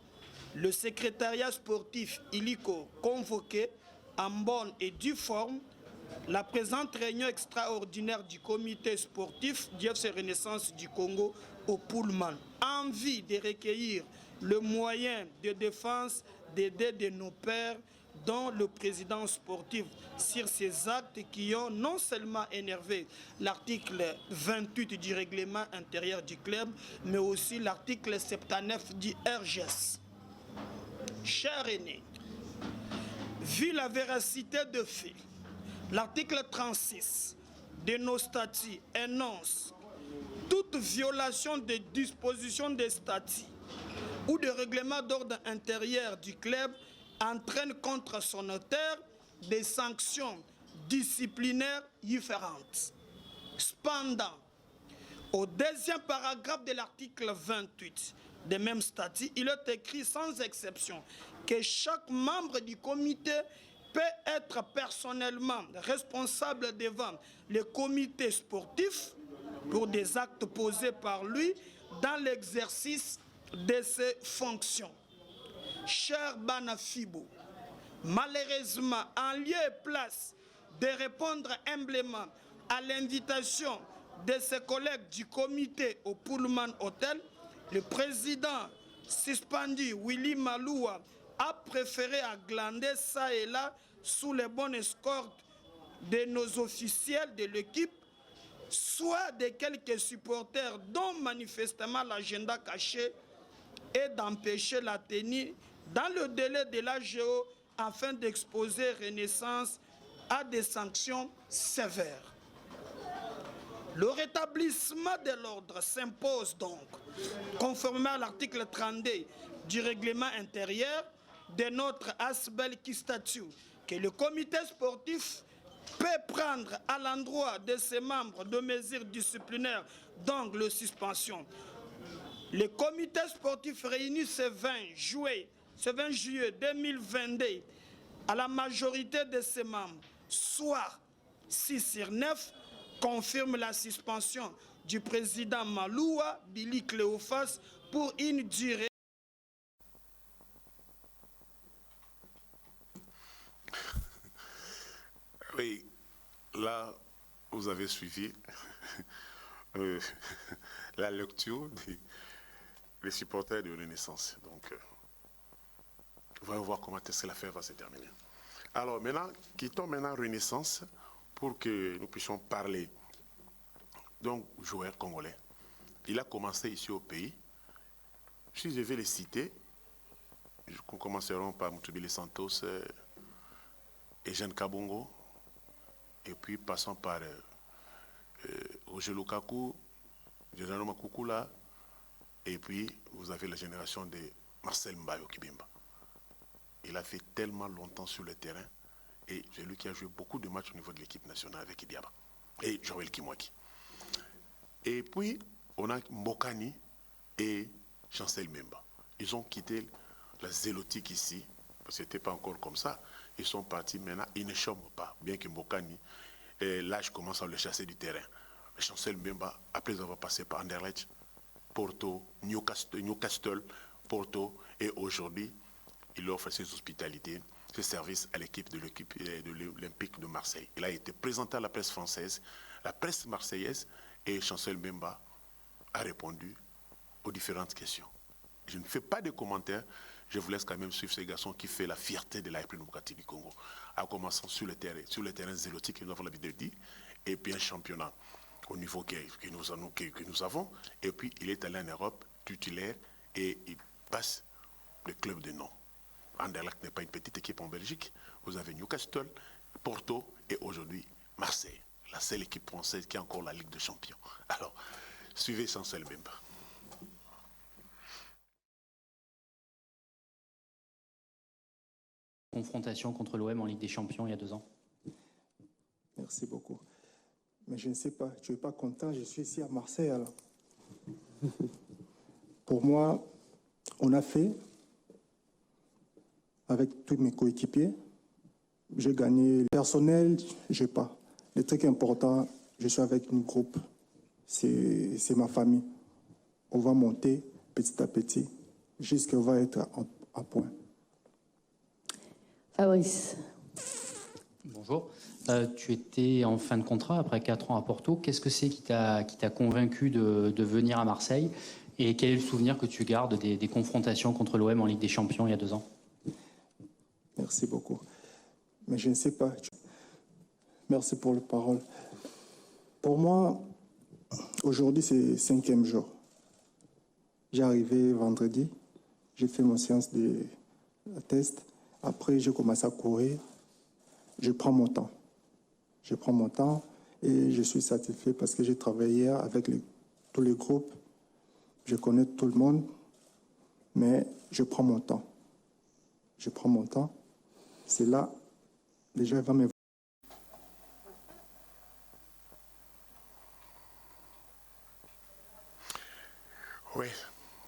le secrétariat sportif illico convoqué en bonne et due forme la présente réunion extraordinaire du comité sportif d'UFC Renaissance du Congo au Pullman, en vue de recueillir le moyen de défense des dés de nos pères, dont le président sportif, sur ces actes qui ont non seulement énervé l'article 28 du règlement intérieur du club, mais aussi l'article 79 du RGS. Cher aîné, vu la véracité de fait, l'article 36 de nos statuts énonce toute violation des dispositions des statuts ou de règlement d'ordre intérieur du club entraîne contre son auteur des sanctions disciplinaires différentes. Cependant, au deuxième paragraphe de l'article 28 des mêmes statuts, il est écrit sans exception que chaque membre du comité peut être personnellement responsable devant le comité sportif pour des actes posés par lui dans l'exercice de ses fonctions. Cher Banafibo, malheureusement, en lieu et place de répondre humblement à l'invitation de ses collègues du comité au Pullman Hotel, le président suspendu Willy Maloua a préféré aglander ça et là sous les bonnes escortes de nos officiels de l'équipe, soit de quelques supporters dont manifestement l'agenda caché est d'empêcher la tenue dans le délai de l'AGO afin d'exposer Renaissance à des sanctions sévères. Le rétablissement de l'ordre s'impose donc, conformément à l'article 32 du règlement intérieur de notre ASBEL qui statue que le comité sportif peut prendre à l'endroit de ses membres de mesures disciplinaires, donc la suspension. Le comité sportif réuni ce 20 juillet 2022 à la majorité de ses membres, soit 6 sur 9, confirme la suspension du président Maloua Billy Cléophas pour une durée. Oui, là, vous avez suivi la lecture des supporters de Renaissance. Donc, on va voir comment est-ce que l'affaire va se terminer. Alors maintenant, quittons maintenant Renaissance pour que nous puissions parler. Donc, joueur congolais, il a commencé ici au pays. Si je vais les citer, nous commencerons par Moutubili Santos, Eugène Kabongo, et puis passons par Roger Lukaku, Gennaro Makukula, Et puis, vous avez la génération de Marcel Mbayo Kibimba. Il a fait tellement longtemps sur le terrain. Et c'est lui qui a joué beaucoup de matchs au niveau de l'équipe nationale avec Idiaba. Et Joël Kimwaki. Et puis, on a Mbokani et Chancel Memba. Ils ont quitté la zélotique ici, parce que ce n'était pas encore comme ça. Ils sont partis maintenant, ils ne chôment pas, bien que Mbokani, l'âge commence à le chasser du terrain. Mais Chancel Memba, après avoir passé par Anderlecht, Porto, Newcastle, Porto, et aujourd'hui, il offre ses hospitalités, ses services à l'équipe de l'Olympique de Marseille. Il a été présenté à la presse française, la presse marseillaise, et Chancel Memba a répondu aux différentes questions. Je ne fais pas de commentaires, je vous laisse quand même suivre ces garçons qui fait la fierté de la République démocratique du Congo, en commençant sur le terrain zélotique que nous avons l'habitude de dire, et puis un championnat au niveau que nous avons, et puis il est allé en Europe, titulaire, et il passe le club de nom. Anderlecht n'est pas une petite équipe en Belgique, vous avez Newcastle, Porto, et aujourd'hui Marseille, la seule équipe française qui a encore la Ligue des Champions. Alors, suivez Chancel Memba. Confrontation contre l'OM en Ligue des Champions il y a 2 ans. Merci beaucoup. Mais je ne sais pas, tu n'es pas content, je suis ici à Marseille alors. Pour moi, on a fait, avec tous mes coéquipiers, j'ai gagné. Personnel, je n'ai pas. Le truc important, je suis avec un groupe, c'est ma famille. On va monter petit à petit, jusqu'à on va être à point. Fabrice. Bonjour. Tu étais en fin de contrat après 4 ans à Porto. Qu'est-ce que c'est qui t'a convaincu de venir à Marseille? Et quel est le souvenir que tu gardes des confrontations contre l'OM en Ligue des Champions il y a 2 ans? Merci beaucoup. Mais je ne sais pas. Merci pour la parole. Pour moi, aujourd'hui, c'est le 5e jour. J'ai arrivé vendredi. J'ai fait mon séance de test. Après, j'ai commencé à courir. Je prends mon temps. Je prends mon temps et je suis satisfait parce que j'ai travaillé avec tous les groupes. Je connais tout le monde, mais je prends mon temps. Je prends mon temps. C'est là, les gens vont me voir. Oui,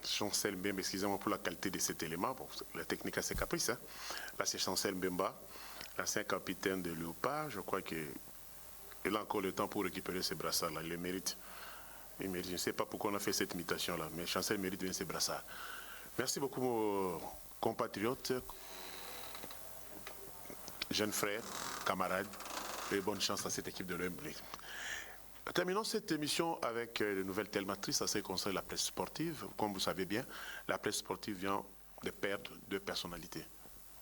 Chancel Mbemba, excusez-moi pour la qualité de cet élément. Bon, la technique a ses caprices. Hein. Là, c'est Chancel Mbemba, l'ancien capitaine de Léopard. Je crois qu'il a encore le temps pour récupérer ses brassards-là. Il le mérite. Il mérite. Je ne sais pas pourquoi on a fait cette imitation-là, mais Chancel mérite bien ses brassards. Merci beaucoup, mon compatriotes, jeunes frères, camarades, et bonne chance à cette équipe de l'OM. Terminons cette émission avec de nouvelles télématrices à ce qui concerne la presse sportive. Comme vous savez bien, la presse sportive vient de perdre 2 personnalités.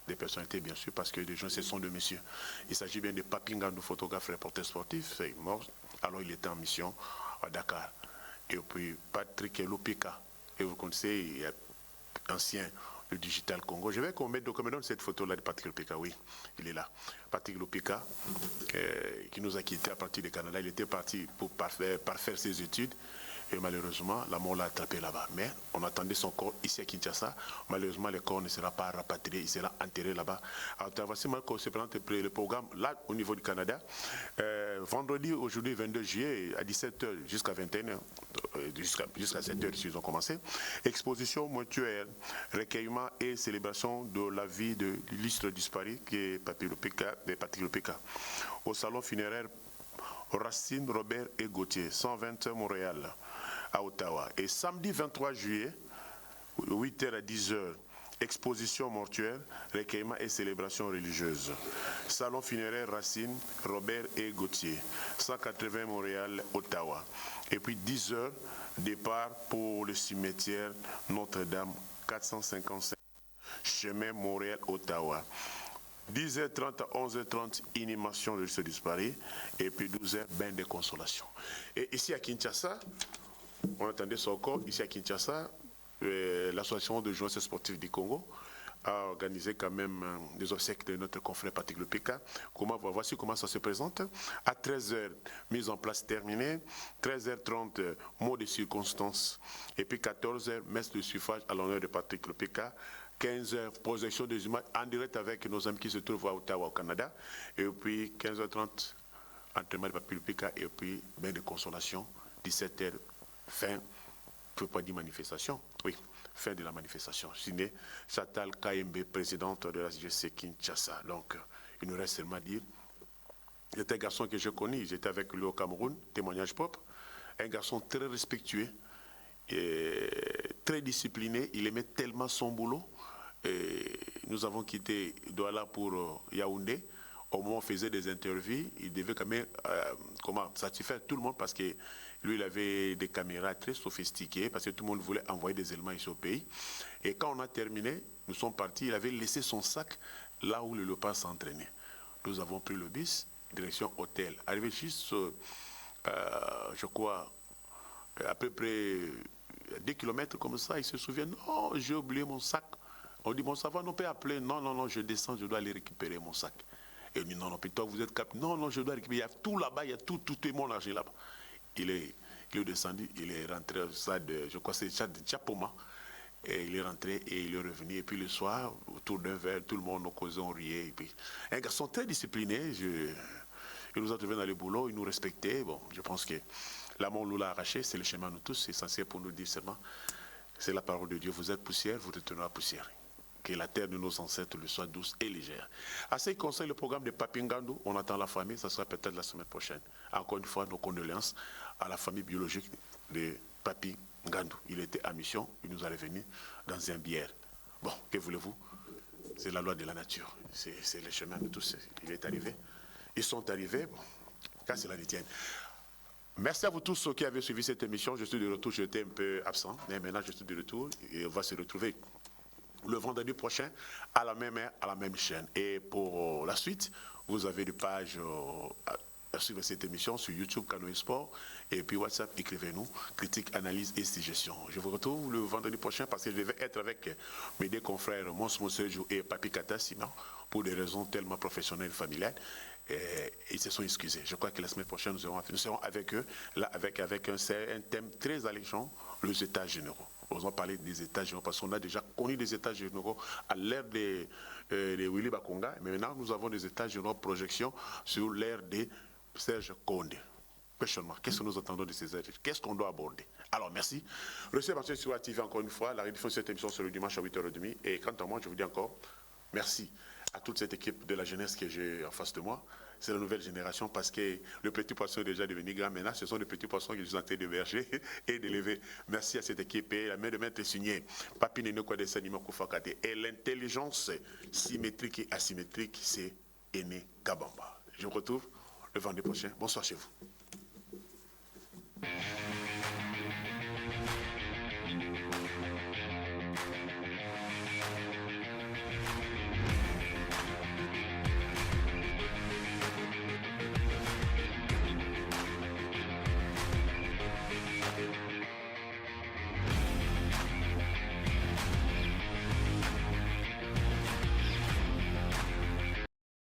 Des personnalités, bien sûr, parce que les gens, ce sont 2 messieurs. Il s'agit bien de Papinga, nous photographe, reporter sportif, c'est mort. Alors, il était en mission à Dakar. Et puis, Patrick Lopeka, et vous connaissez, il est ancien du Digital Congo. Je vais qu'on mette cette photo-là de Patrick Lopeka, oui, il est là. Patrick Lopeka, qui nous a quittés à partir du Canada. Il était parti pour parfaire ses études. Et malheureusement, la mort l'a attrapé là-bas. Mais on attendait son corps ici à Kinshasa. Malheureusement, le corps ne sera pas rapatrié, il sera enterré là-bas. Alors, voici maintenant se présente le programme là au niveau du Canada. Vendredi, aujourd'hui, 22 juillet, à 17h jusqu'à 21h, jusqu'à 7h, si ils ont commencé. Exposition mortuaire, recueillement et célébration de la vie de l'illustre disparu qui est Patrick Lopeka. Au salon funéraire Racine, Robert et Gauthier, 120 Montréal, à Ottawa. Et samedi 23 juillet, 8h à 10h, exposition mortuaire, recueillement et célébration religieuse. Salon funéraire Racine, Robert et Gauthier, 180 Montréal, Ottawa. Et puis 10h, départ pour le cimetière Notre-Dame, 455 chemin Montréal, Ottawa. 10h30 à 11h30, inhumation de ce disparu, et puis 12h, bain de consolation. Et ici à Kinshasa, on attendait son corps, ici à Kinshasa, l'association de journalistes sportifs du Congo a organisé quand même des obsèques de notre confrère Patrick Lopeka. Voici comment ça se présente. À 13h, mise en place terminée. 13h30, mot de circonstance. Et puis 14h, messe de suffrage à l'honneur de Patrick Lopeka. 15h, projection des images en direct avec nos amis qui se trouvent à Ottawa, au Canada. Et puis 15h30, entraînement de Patrick Lopeka et puis bain de consolation. 17h, fin, je ne peux pas dire manifestation, oui, fin de la manifestation. Signé Chatal KMB, présidente de la SGC Kinshasa. Donc, il nous reste seulement à dire, c'était un garçon que je connais, j'étais avec lui au Cameroun, témoignage propre, un garçon très respectueux, et très discipliné, il aimait tellement son boulot. Et nous avons quitté Douala pour Yaoundé. Au moment où on faisait des interviews, il devait quand même satisfaire tout le monde parce que lui, il avait des caméras très sophistiquées parce que tout le monde voulait envoyer des éléments ici au pays. Et quand on a terminé, nous sommes partis, il avait laissé son sac là où le Léopard s'entraînait. Nous avons pris le bus, direction hôtel. Arrivé juste, je crois, à peu près 2 kilomètres comme ça, il se souvient, non, j'ai oublié mon sac. On dit, bon, ça va, on peut appeler. Non, non, non, je descends, je dois aller récupérer mon sac. Et il dit, non, non, plutôt vous êtes capable. Non, non, je dois récupérer. Il y a tout là-bas, il y a tout est mon argent là-bas. Il est descendu, il est rentré au stade, je crois que c'est le stade de Tchapoma. Et il est rentré et il est revenu. Et puis le soir, autour d'un verre, tout le monde nous causait, on riait. Et puis, un garçon très discipliné. Il nous a trouvés dans le boulot, il nous respectait. Bon, je pense que l'amour nous l'a arraché, c'est le chemin de nous tous. C'est essentiel pour nous dire seulement, c'est la parole de Dieu. Vous êtes poussière, vous retournerez à poussière. Que la terre de nos ancêtres lui soit douce et légère. À ce qui concerne le programme de Papi Ngandou, on attend la famille, ça sera peut-être la semaine prochaine. Encore une fois, nos condoléances à la famille biologique de Papi Ngandou. Il était à mission, il nous a revenu dans un bière. Bon, que voulez-vous? C'est la loi de la nature, c'est le chemin de tous. Il est arrivé, ils sont arrivés, bon, qu'à cela ne tienne. Merci à vous tous qui avez suivi cette émission. Je suis de retour, j'étais un peu absent, mais maintenant je suis de retour et on va se retrouver le vendredi prochain à la même heure, à la même chaîne. Et pour la suite, vous avez des pages à suivre cette émission sur YouTube, Canoë Sport, et puis WhatsApp, écrivez-nous, critique, analyse et suggestion. Je vous retrouve le vendredi prochain parce que je vais être avec mes deux confrères Mons Monsejou et Papi Kata Simon pour des raisons tellement professionnelles et familiales. Et ils se sont excusés. Je crois que la semaine prochaine, nous serons avec eux, là, avec un thème très alléchant, les états généraux. Nous allons parler des états généraux parce qu'on a déjà connu des états généraux à l'ère de Willy Bakonga. Mais maintenant, nous avons des états généraux projection sur l'ère de Serge Condé. Questionnement, qu'est-ce que nous attendons de ces états? Qu'est-ce qu'on doit aborder? Alors, merci. Recevez sur la TV encore une fois. La rediffusion de cette émission sur le dimanche à 8h30. Et quant à moi, je vous dis encore merci à toute cette équipe de la jeunesse que j'ai en face de moi. C'est la nouvelle génération parce que le petit poisson est déjà devenu grand. Maintenant, ce sont les petits poissons qui sont en train de verger et d'élever. Merci à cette équipe. Et la main de maître est signée Papi Nene Kwadesa Nima Koufakate. Et l'intelligence symétrique et asymétrique, c'est Aîné Kabamba. Je vous retrouve le vendredi prochain. Bonsoir chez vous.